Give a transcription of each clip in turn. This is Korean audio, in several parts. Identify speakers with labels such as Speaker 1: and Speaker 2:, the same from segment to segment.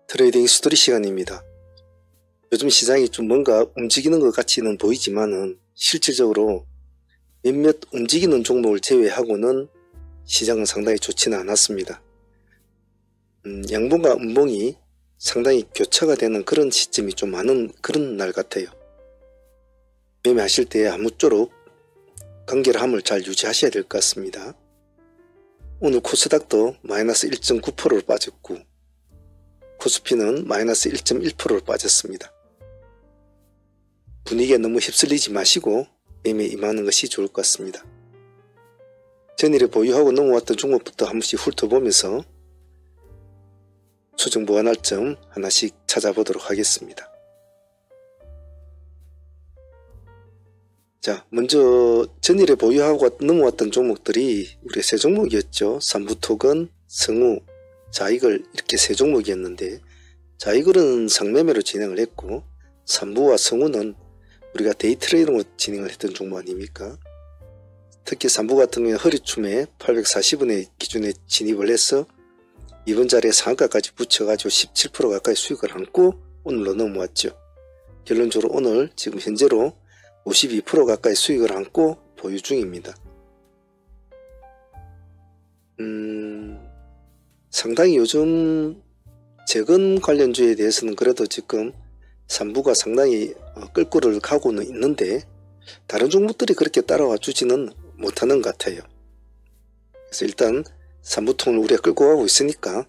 Speaker 1: 트레이딩 스토리 시간입니다. 요즘 시장이 좀 뭔가 움직이는 것 같이는 보이지만은 실질적으로 몇몇 움직이는 종목을 제외하고는 시장은 상당히 좋지는 않았습니다. 양봉과 음봉이 상당히 교차가 되는 그런 시점이 좀 많은 그런 날 같아요. 매매하실 때 아무쪼록 간결함을 잘 유지하셔야 될 것 같습니다. 오늘 코스닥도 마이너스 1.9%로 빠졌고 코스피는 마이너스 1.1%로 빠졌습니다. 분위기에 너무 휩쓸리지 마시고 매매에 임하는 것이 좋을 것 같습니다. 전일에 보유하고 넘어왔던 종목부터 한 번씩 훑어보면서 수정 보완할 점 하나씩 찾아보도록 하겠습니다. 자, 먼저 전일에 보유하고 넘어왔던 종목들이 우리 세 종목이었죠. 삼부토건, 성우, 자이글 이렇게 세 종목이었는데 자이글은 상매매로 진행을 했고 삼부와 성우는 우리가 데이트레이딩으로 진행을 했던 종목 아닙니까? 특히 삼부 같은 경우에 허리춤에 840원의 기준에 진입을 해서 이번 자리에 상한가까지 붙여가지고 17% 가까이 수익을 안고 오늘로 넘어왔죠. 결론적으로 오늘 지금 현재로 52% 가까이 수익을 안고 보유 중입니다. 상당히 요즘 재건 관련주에 대해서는 그래도 지금 삼부가 상당히 끌고를 가고는 있는데 다른 종목들이 그렇게 따라와 주지는 못하는 것 같아요. 그래서 일단 삼부통을 우리가 끌고 가고 있으니까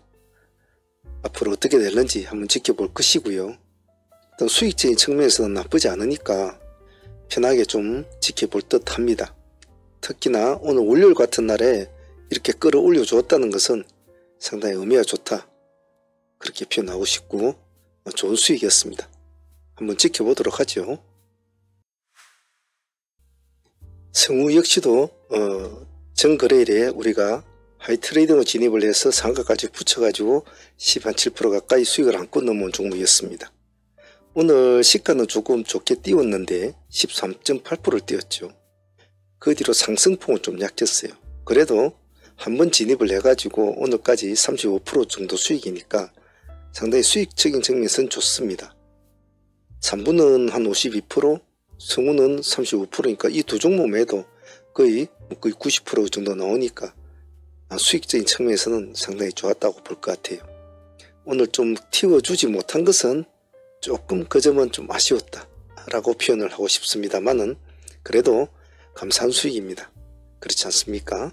Speaker 1: 앞으로 어떻게 될는지 한번 지켜볼 것이고요. 일단 수익적인 측면에서는 나쁘지 않으니까 편하게 좀 지켜볼 듯 합니다. 특히나 오늘 월요일 같은 날에 이렇게 끌어올려 주었다는 것은 상당히 의미가 좋다, 그렇게 표현하고 싶고 좋은 수익이었습니다. 한번 지켜보도록 하죠. 성우 역시도 전거래일에 우리가 하이트레이딩으로 진입을 해서 상한가까지 붙여가지고 10-7% 가까이 수익을 안고 넘어온 종목이었습니다. 오늘 시가는 조금 좋게 띄웠는데 13.8%를 띄웠죠. 그 뒤로 상승폭은 좀 약했어요. 그래도 한번 진입을 해가지고 오늘까지 35% 정도 수익이니까 상당히 수익적인 측면에서는 좋습니다. 삼부는 한 52%, 성우는 35%니까 이 두 종목 매도 거의 90% 정도 나오니까 수익적인 측면에서는 상당히 좋았다고 볼 것 같아요. 오늘 좀 튀어주지 못한 것은 조금 그 점은 좀 아쉬웠다 라고 표현을 하고 싶습니다만은 그래도 감사한 수익입니다. 그렇지 않습니까?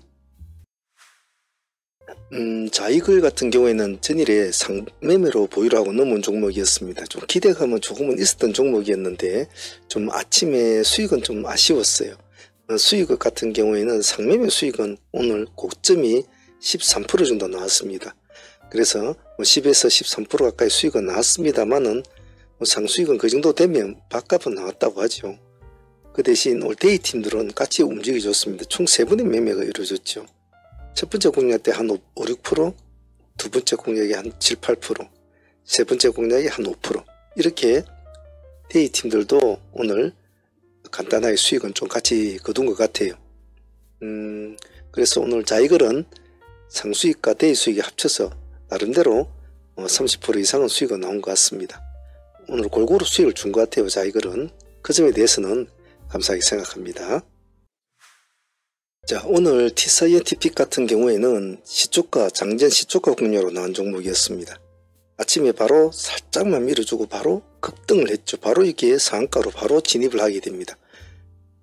Speaker 1: 자이글 같은 경우에는 전일에 상매매로 보유를 하고 넘어온 종목이었습니다. 좀 기대감은 조금은 있었던 종목이었는데 좀 아침에 수익은 좀 아쉬웠어요. 수익 같은 경우에는 상매매 수익은 오늘 고점이 13% 정도 나왔습니다. 그래서 10에서 13% 가까이 수익은 나왔습니다만은 상수익은 그 정도 되면 밥값은 나왔다고 하죠. 그 대신 올 데이 팀들은 같이 움직여줬습니다. 총 3번의 매매가 이루어졌죠. 첫 번째 공략 때 한 5-6%, 두 번째 공략이 한 7-8%, 세 번째 공략이 한 5%, 이렇게 데이 팀들도 오늘 간단하게 수익은 좀 같이 거둔 것 같아요. 그래서 오늘 자이글은 상수익과 데이 수익이 합쳐서 나름대로 30% 이상은 수익이 나온 것 같습니다. 오늘 골고루 수익을 준 것 같아요. 자이글은 그 점에 대해서는 감사하게 생각합니다. 자, 오늘 T사이언티픽 같은 경우에는 시초가, 장전 시초가 공략으로 나온 종목이었습니다. 아침에 바로 살짝만 밀어주고 바로 급등을 했죠. 바로 이게 상한가로 바로 진입을 하게 됩니다.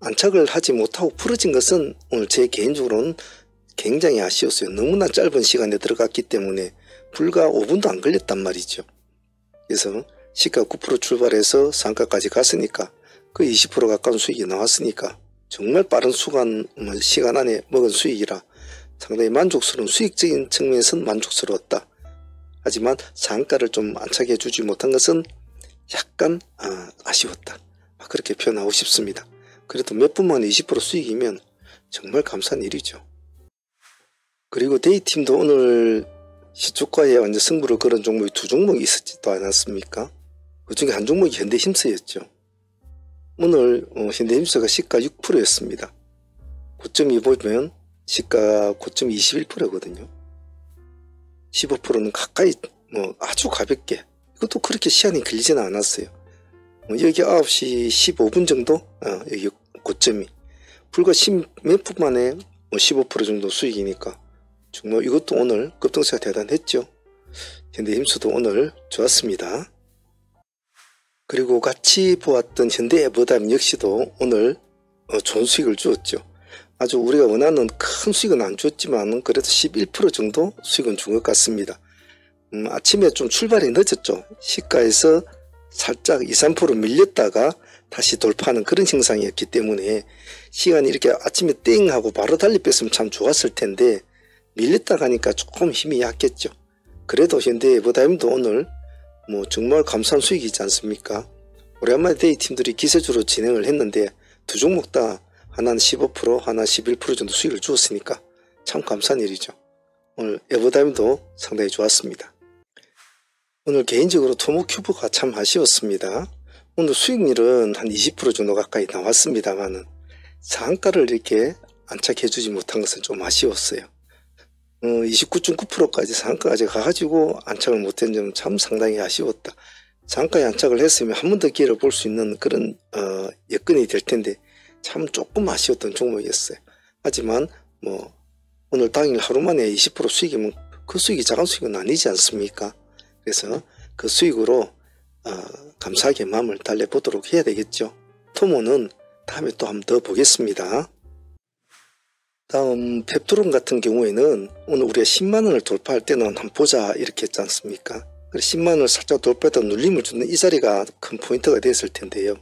Speaker 1: 안착을 하지 못하고 풀어진 것은 오늘 제 개인적으로는 굉장히 아쉬웠어요. 너무나 짧은 시간에 들어갔기 때문에 불과 5분도 안 걸렸단 말이죠. 그래서 시가 9% 출발해서 상한가까지 갔으니까 그 20% 가까운 수익이 나왔으니까 정말 빠른 시간 안에 먹은 수익이라 상당히 만족스러운, 수익적인 측면에서는 만족스러웠다. 하지만 상한가를 좀 안착해 주지 못한 것은 약간 아쉬웠다, 그렇게 표현하고 싶습니다. 그래도 몇 분 만에 20% 수익이면 정말 감사한 일이죠. 그리고 데이팀도 오늘 시초가에 완전 승부를 걸은 종목이 두 종목이 있었지도 않았습니까? 그 중에 한 종목이 현대힘스였죠. 오늘 현대힘스가 시가 6%였습니다. 고점이 보면 시가 고점이 21%거든요. 15%는 가까이 아주 가볍게 이것도 그렇게 시간이 길지는 않았어요. 여기 9시 15분 정도 여기 고점이 불과 10몇 분 만에 15% 정도 수익이니까 정말 이것도 오늘 급등세가 대단했죠. 현대힘수도 오늘 좋았습니다. 그리고 같이 보았던 현대에버다임 역시도 오늘 좋은 수익을 주었죠. 아주 우리가 원하는 큰 수익은 안 주었지만 그래도 11% 정도 수익은 준 것 같습니다. 아침에 좀 출발이 늦었죠. 시가에서 살짝 2~3% 밀렸다가 다시 돌파하는 그런 형상이었기 때문에 시간이 이렇게 아침에 땡 하고 바로 달리 뺐으면 참 좋았을 텐데 밀렸다 가니까 조금 힘이 약했죠. 그래도 현대에버다임도 오늘 정말 감사한 수익이지 않습니까? 오랜만에 데이팀들이 기세주로 진행을 했는데 두 종목 다 하나는 15% 하나는 11% 정도 수익을 주었으니까 참 감사한 일이죠. 오늘 에버다임도 상당히 좋았습니다. 오늘 개인적으로 토모큐브가 참 아쉬웠습니다. 오늘 수익률은 한 20% 정도 가까이 나왔습니다만은 상한가를 이렇게 안착해주지 못한 것은 좀 아쉬웠어요. 29.9%까지 상한가까지 가가지고 안착을 못한 점은 참 상당히 아쉬웠다. 상한가에 안착을 했으면 한 번 더 기회를 볼 수 있는 그런 여건이 될 텐데 참 조금 아쉬웠던 종목이었어요. 하지만 오늘 당일 하루 만에 20% 수익이면 그 수익이 작은 수익은 아니지 않습니까? 그래서 그 수익으로 감사하게 마음을 달래보도록 해야 되겠죠. 토모는 다음에 또 한 번 더 보겠습니다. 다음 펩토론 같은 경우에는 오늘 우리가 10만원을 돌파할 때는 한번 보자 이렇게 했지 않습니까? 10만원을 살짝 돌파해서 눌림을 주는 이 자리가 큰 포인트가 됐을 텐데요.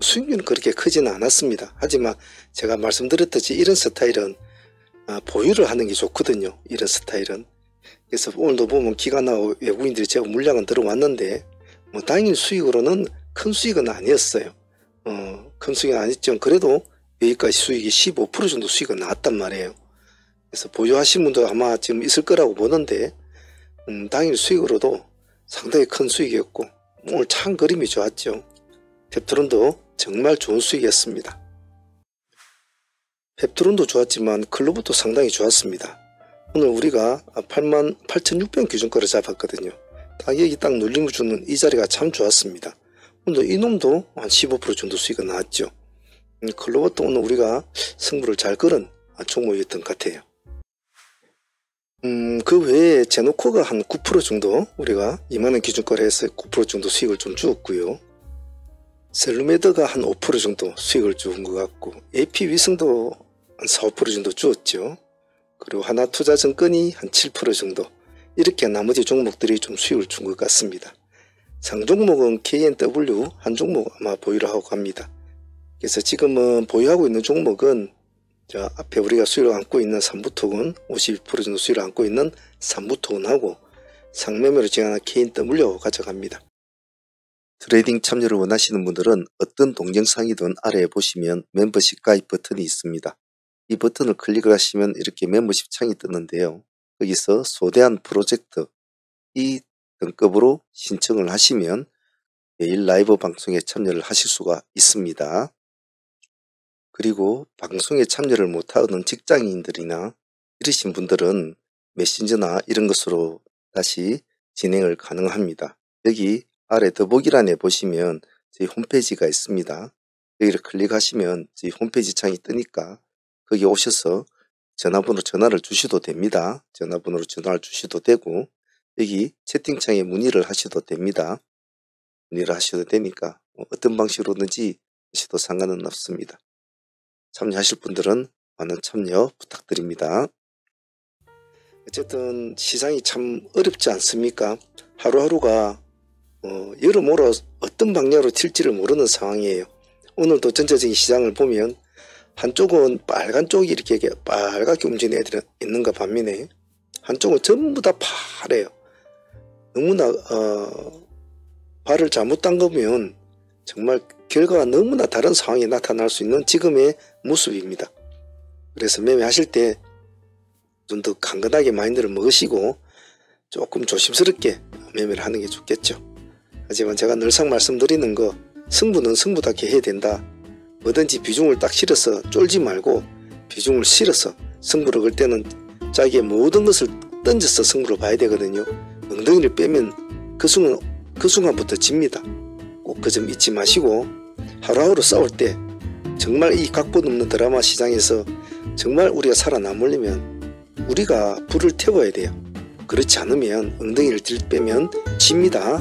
Speaker 1: 수익률은 그렇게 크지는 않았습니다. 하지만 제가 말씀드렸듯이 이런 스타일은 보유를 하는 게 좋거든요. 이런 스타일은. 그래서 오늘도 보면 기관하고 외국인들이 제가 물량은 들어왔는데 당일 수익으로는 큰 수익은 아니었어요. 큰 수익은 아니었지만 그래도 여기까지 수익이 15% 정도 수익은 나왔단 말이에요. 그래서 보유하신 분도 아마 지금 있을 거라고 보는데 당일 수익으로도 상당히 큰 수익이었고 오늘 참 그림이 좋았죠. 펩토론도 정말 좋은 수익이었습니다. 펩토론도 좋았지만 클로버도 상당히 좋았습니다. 오늘 우리가 88,600원 기준가를 잡았거든요. 딱 여기 딱 눌림을 주는 이 자리가 참 좋았습니다. 오늘 이놈도 한 15% 정도 수익이 나왔죠. 클로버도 오늘 우리가 승부를 잘 걸은 종목이었던 것 같아요. 그 외에 제노코가 한 9% 정도 우리가 2만원 기준가를 해서 9% 정도 수익을 좀 주었고요. 셀루메드가 한 5% 정도 수익을 준 것 같고 AP위성도 한 4~5% 정도 주었죠. 그리고 하나투자증권이 한 7% 정도 이렇게 나머지 종목들이 좀 수익을 준 것 같습니다. 상종목은 KNW 한 종목 아마 보유를 하고 갑니다. 그래서 지금은 보유하고 있는 종목은 앞에 우리가 수익을 안고 있는 삼부토건 52% 정도 수익을 안고 있는 삼부토건하고 상매매로 진행하는 KNW 가져갑니다. 트레이딩 참여를 원하시는 분들은 어떤 동영상이든 아래에 보시면 멤버십 가입 버튼이 있습니다. 이 버튼을 클릭을 하시면 이렇게 멤버십 창이 뜨는데요. 여기서 소대한 프로젝트 이 등급으로 신청을 하시면 매일 라이브 방송에 참여를 하실 수가 있습니다. 그리고 방송에 참여를 못하는 직장인들이나 이러신 분들은 메신저나 이런 것으로 다시 진행을 가능합니다. 여기 아래 더보기란에 보시면 저희 홈페이지가 있습니다. 여기를 클릭하시면 저희 홈페이지 창이 뜨니까 거기 오셔서 전화번호 전화를 주셔도 됩니다. 전화번호로 전화를 주셔도 되고 여기 채팅창에 문의를 하셔도 됩니다. 문의를 하셔도 되니까 어떤 방식으로든지 하셔도 상관은 없습니다. 참여하실 분들은 많은 참여 부탁드립니다. 어쨌든 시장이 참 어렵지 않습니까? 하루하루가 여러모로 어떤 방향으로 튈지를 모르는 상황이에요. 오늘도 전체적인 시장을 보면 한쪽은 빨간 쪽이 이렇게 빨갛게 움직이는 애들이 있는가 반면에 한쪽은 전부 다 파래요. 너무나 발을 잘못 담그면 정말 결과가 너무나 다른 상황이 나타날 수 있는 지금의 모습입니다. 그래서 매매하실 때 좀 더 강건하게 마인드를 먹으시고 조금 조심스럽게 매매를 하는 게 좋겠죠. 하지만 제가 늘상 말씀드리는 거 승부는 승부답게 해야 된다. 뭐든지 비중을 딱 실어서 쫄지 말고 비중을 실어서 승부를 걸 때는 자기의 모든 것을 던져서 승부를 봐야 되거든요. 엉덩이를 빼면 그 순간 그 순간부터 집니다. 꼭 그 점 잊지 마시고 하루하루 싸울 때 정말 이 각본 없는 드라마 시장에서 정말 우리가 살아남으려면 우리가 불을 태워야 돼요. 그렇지 않으면 엉덩이를 들빼면 집니다.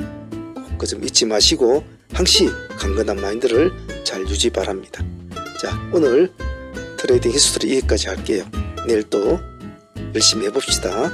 Speaker 1: 꼭 그 점 잊지 마시고 항시 강건한 마인드를 잘 유지 바랍니다. 자, 오늘 트레이딩 히스토리 여기까지 할게요. 내일 또 열심히 해봅시다.